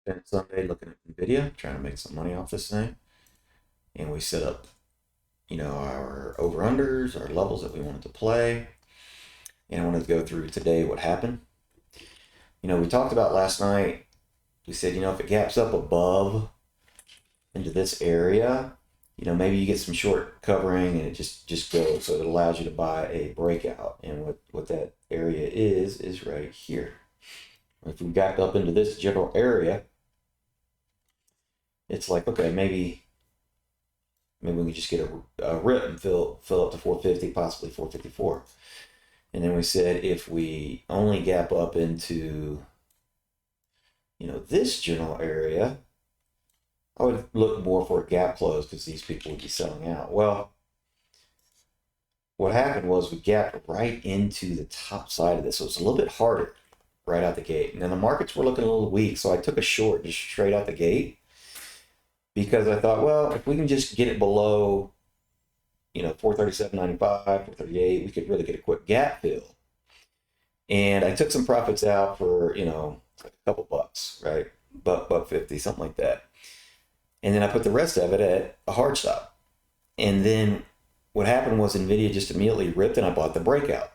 Spent Sunday looking at NVDA, trying to make some money off this thing. And we set up, our over-unders, our levels that we wanted to play. And I wanted to go through today what happened. We talked about last night, we said, if it gaps up above into this area, maybe you get some short covering and it just goes. So it allows you to buy a breakout. And what that area is right here. If we gap up into this general area, it's like, okay, maybe we can just get a rip and fill up to 450, possibly 454. And then we said if we only gap up into, this general area, I would look more for a gap close because these people would be selling out. Well, what happened was we gapped right into the top side of this. So it's a little bit harder right out the gate. And then the markets were looking a little weak. So I took a short just straight out the gate because I thought, well, if we can just get it below, 437.95, 438, we could really get a quick gap fill. And I took some profits out for, a couple bucks, right? Buck 50, something like that. And then I put the rest of it at a hard stop. And then what happened was NVIDIA just immediately ripped and I bought the breakout.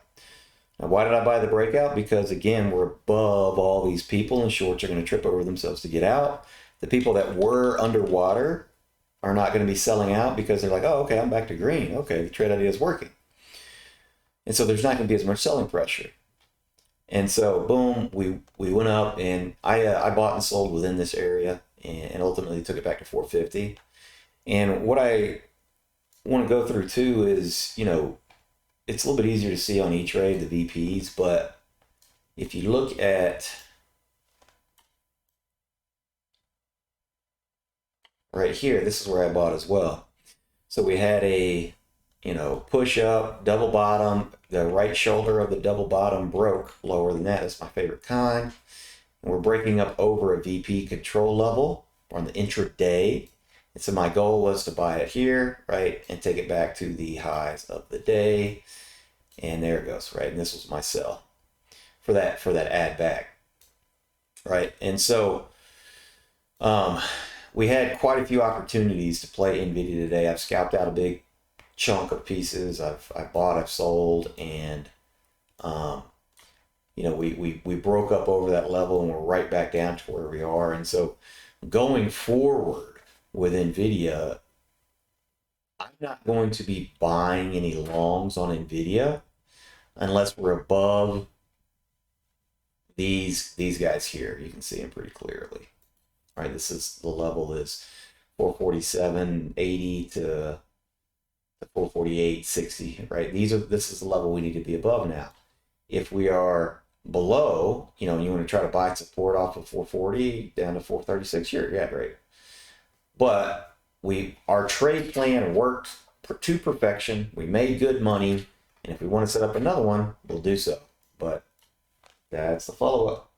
Now, why did I buy the breakout? Because again, we're above all these people and shorts are going to trip over themselves to get out. The people that were underwater are not going to be selling out because they're like, oh, okay, I'm back to green. Okay, the trade idea is working. And so there's not going to be as much selling pressure. And so, boom, we went up and I bought and sold within this area and ultimately took it back to 450. And what I want to go through too is, it's a little bit easier to see on E-Trade, the VPs, but if you look at right here, this is where I bought as well. So we had a, push up, double bottom, the right shoulder of the double bottom broke lower than that. That's my favorite kind. And we're breaking up over a VP control level on the intraday. And so my goal was to buy it here, right? And take it back to the highs of the day. And there it goes, right? And this was my sell for that add back, right? And so we had quite a few opportunities to play NVIDIA today. I've scalped out a big chunk of pieces. I've bought, I've sold, and we broke up over that level and we're right back down to where we are. And so going forward with NVIDIA, I'm not going to be buying any longs on NVIDIA unless we're above these guys here. You can see them pretty clearly. All right, this is the level is 447.80 to 448.60, right? This is the level we need to be above now. If we are below, you want to try to buy support off of 440 down to 436, yeah, great. But our trade plan worked to perfection. We made good money, and if we want to set up another one, we'll do so. But that's the follow-up.